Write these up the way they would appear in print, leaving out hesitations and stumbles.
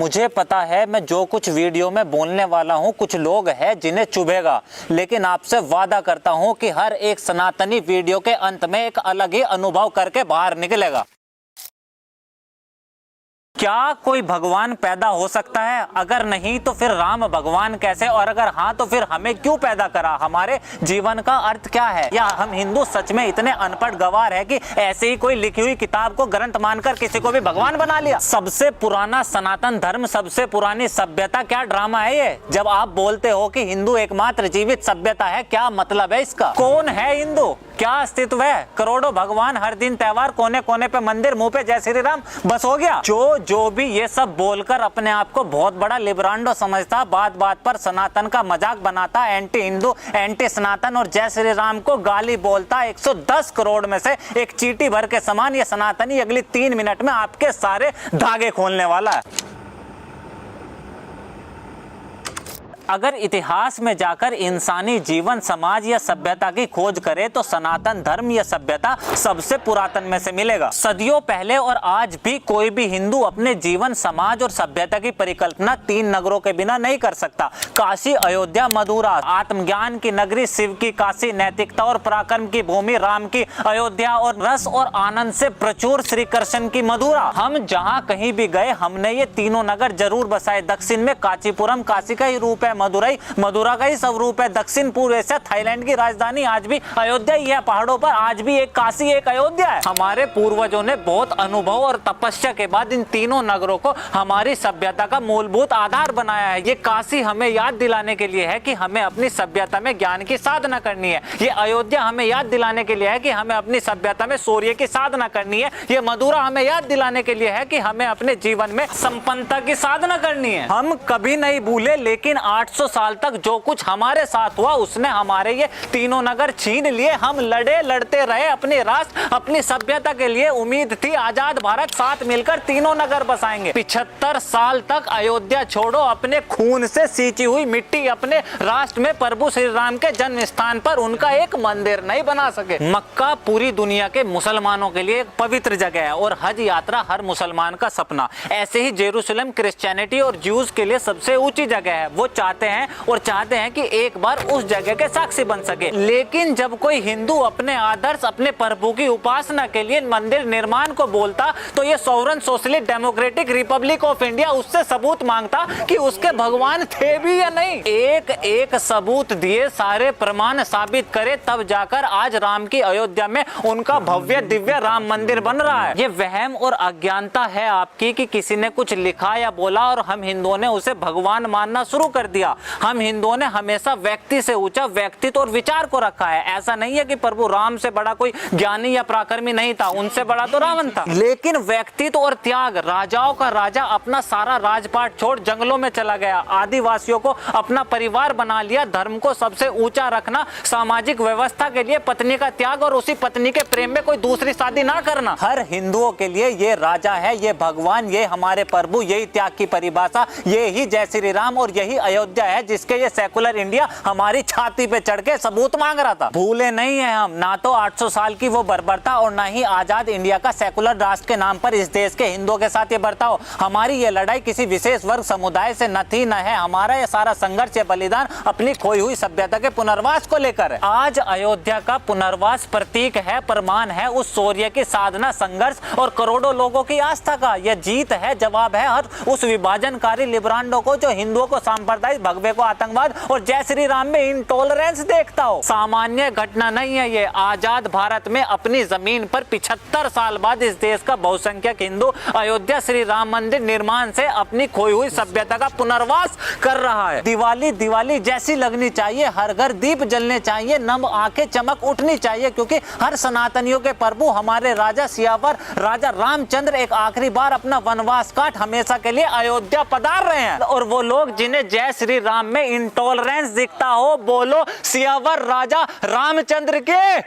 मुझे पता है मैं जो कुछ वीडियो में बोलने वाला हूं कुछ लोग हैं जिन्हें चुभेगा, लेकिन आपसे वादा करता हूं कि हर एक सनातनी वीडियो के अंत में एक अलग ही अनुभव करके बाहर निकलेगा। क्या कोई भगवान पैदा हो सकता है? अगर नहीं तो फिर राम भगवान कैसे, और अगर हाँ तो फिर हमें क्यों पैदा करा? हमारे जीवन का अर्थ क्या है? या हम हिंदू सच में इतने अनपढ़ गवार है कि ऐसे ही कोई लिखी हुई किताब को ग्रंथ मानकर किसी को भी भगवान बना लिया? सबसे पुराना सनातन धर्म, सबसे पुरानी सभ्यता, क्या ड्रामा है ये? जब आप बोलते हो कि हिंदू एकमात्र जीवित सभ्यता है, क्या मतलब है इसका? कौन है हिंदू? क्या अस्तित्व है? करोड़ों भगवान, हर दिन त्योहार, कोने कोने पे मंदिर, मुंह पे जय श्री राम, बस हो गया? जो भी ये सब बोलकर अपने आप को बहुत बड़ा लिब्रांडो समझता, बात बात पर सनातन का मजाक बनाता, एंटी हिंदू, एंटी सनातन और जय श्री राम को गाली बोलता, 110 करोड़ में से एक चींटी भर के समान ये सनातनी अगली 3 मिनट में आपके सारे धागे खोलने वाला है। अगर इतिहास में जाकर इंसानी जीवन, समाज या सभ्यता की खोज करें तो सनातन धर्म या सभ्यता सबसे पुरातन में से मिलेगा। सदियों पहले और आज भी कोई भी हिंदू अपने जीवन, समाज और सभ्यता की परिकल्पना 3 नगरों के बिना नहीं कर सकता। काशी, अयोध्या, मथुरा, आत्मज्ञान की नगरी शिव की काशी, नैतिकता और पराक्रम की भूमि राम की अयोध्या और रस और आनंद से प्रचुर श्री कृष्ण की मथुरा। हम जहाँ कहीं भी गए हमने ये तीनों नगर जरूर बसाए। दक्षिण में कांचीपुरम काशी का ही रूप है, मदुरा का ही स्वरूप है। दक्षिण पूर्व एशिया, थाईलैंड की राजधानी आज भी अयोध्या ही है। पहाड़ों पर आज भी एक काशी, एक अयोध्या है। हमारे पूर्वजों ने बहुत अनुभव और तपस्या के बाद इन तीनों नगरों को हमारी सभ्यता का मूलभूत आधार बनाया है। ये काशी हमें याद दिलाने के लिए है कि हमें अपनी सभ्यता में ज्ञान की साधना करनी है। ये अयोध्या हमें याद दिलाने के लिए है कि हमें अपनी सभ्यता में शौर्य की साधना करनी है। ये मथुरा हमें याद दिलाने के लिए है कि हमें अपने जीवन में संपन्नता की साधना करनी है। हम कभी नहीं भूले, लेकिन 800 साल तक जो कुछ हमारे साथ हुआ उसने हमारे ये तीनों नगर छीन लिए। हम लड़ते रहे अपने राष्ट्र, अपनी सभ्यता के लिए। उम्मीद थी आजाद भारत साथ मिलकर तीनों नगर बसाएंगे। 75 साल तक अयोध्या छोड़ो, अपने खून से सींची हुई मिट्टी अपने राष्ट्र में प्रभु श्री राम के जन्म स्थान पर उनका एक मंदिर नहीं बना सके। मक्का पूरी दुनिया के मुसलमानों के लिए एक पवित्र जगह है और हज यात्रा हर मुसलमान का सपना। ऐसे ही जेरूसलम क्रिश्चियनिटी और ज्यूज के लिए सबसे ऊंची जगह है। वो चाहते हैं कि एक बार उस जगह के साक्षी बन सके। लेकिन जब कोई हिंदू अपने आदर्श, अपने प्रभु की उपासना के लिए मंदिर निर्माण को बोलता तो ये sovereign socialist democratic Republic of India उससे सबूत मांगता कि उसके भगवान थे भी या नहीं। एक एक सबूत दिए, सारे प्रमाण साबित करे, तब जाकर आज राम की अयोध्या में उनका भव्य दिव्य राम मंदिर बन रहा है। ये वहम और अज्ञानता है आपकी कि किसी ने कुछ लिखा या बोला और हम हिंदुओं ने उसे भगवान मानना शुरू कर दिया। हम हिंदुओं ने हमेशा व्यक्ति से ऊंचा व्यक्तित्व और विचार को रखा है। ऐसा नहीं है कि प्रभु राम से बड़ा कोई ज्ञानी या पराक्रमी नहीं था, उनसे बड़ा तो रावण था। लेकिन व्यक्तित्व और त्याग, राजाओं का राजा अपना सारा राजपाट छोड़ जंगलों में चला गया, आदिवासियों को अपना परिवार बना लिया। धर्म को सबसे ऊंचा रखना, सामाजिक व्यवस्था के लिए पत्नी का त्याग और उसी पत्नी के प्रेम में कोई दूसरी शादी ना करना। हर हिंदुओं के लिए ये राजा है, ये भगवान, ये हमारे प्रभु, यही त्याग की परिभाषा, ये ही जय श्री राम और यही अयोध्या है जिसके ये सेकुलर इंडिया हमारी छाती पे चढ़ के सबूत मांग रहा था। भूले नहीं है हम, ना तो 800 साल की वो बर्बरता और ना ही आजाद इंडिया का सेकुलर राष्ट्र के नाम पर इस देश के हिंदुओं के साथ ये बर्ताव। हमारी ये लड़ाई किसी विशेष वर्ग समुदाय से न थी न है। हमारा ये सारा संघर्ष, ये बलिदान अपनी खोई हुई सभ्यता के पुनर्वास को लेकर है। आज अयोध्या का पुनर्वास प्रतीक है, प्रमाण है उस शौर्य की साधना, संघर्ष और करोड़ों लोगों की आस्था का। यह जीत है, जवाब है हर उस विभाजनकारी लिब्रांडो को जो हिंदुओं को सांप्रदायिक, भगवे को आतंकवाद और जय श्री राम में इंटॉलरेंस देखता हो। सामान्य घटना नहीं है ये। आजाद भारत में अपनी जमीन पर 75 साल बाद इस देश का बहुसंख्यक हिंदू अयोध्या श्री राम मंदिर निर्माण से अपनी खोई हुई सभ्यता का पुनर्वास कर रहा है। दिवाली दिवाली जैसी लगनी चाहिए, हर घर दीप जलने चाहिए, नम आंखें चमक उठनी चाहिए, क्योंकि हर सनातनियों के प्रभु हमारे राजा सियावर राजा रामचंद्र एक आखिरी बार अपना वनवास काट हमेशा के लिए अयोध्या पधार रहे हैं। और वो लोग जिन्हें जय श्री राम में इंटॉलरेंस दिखता हो, बोलो सियावर राजा रामचंद्र के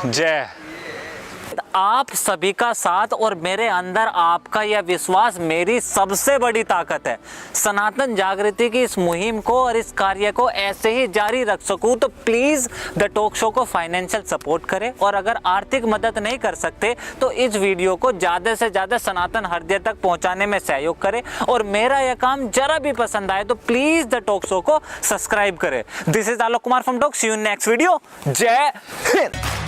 जय। आप सभी का साथ और मेरे अंदर आपका यह विश्वास मेरी सबसे बड़ी ताकत है। सनातन जागृति की इस मुहिम को और इस कार्य को ऐसे ही जारी रख सकूं तो प्लीज द टॉक शो को फाइनेंशियल सपोर्ट करें, और अगर आर्थिक मदद नहीं कर सकते तो इस वीडियो को ज्यादा से ज्यादा सनातन हृदय तक पहुंचाने में सहयोग करें, और मेरा यह काम जरा भी पसंद आए तो प्लीज द टॉक शो को सब्सक्राइब करें। This is Alok Kumar from talk. See you in next video. जय हिंद।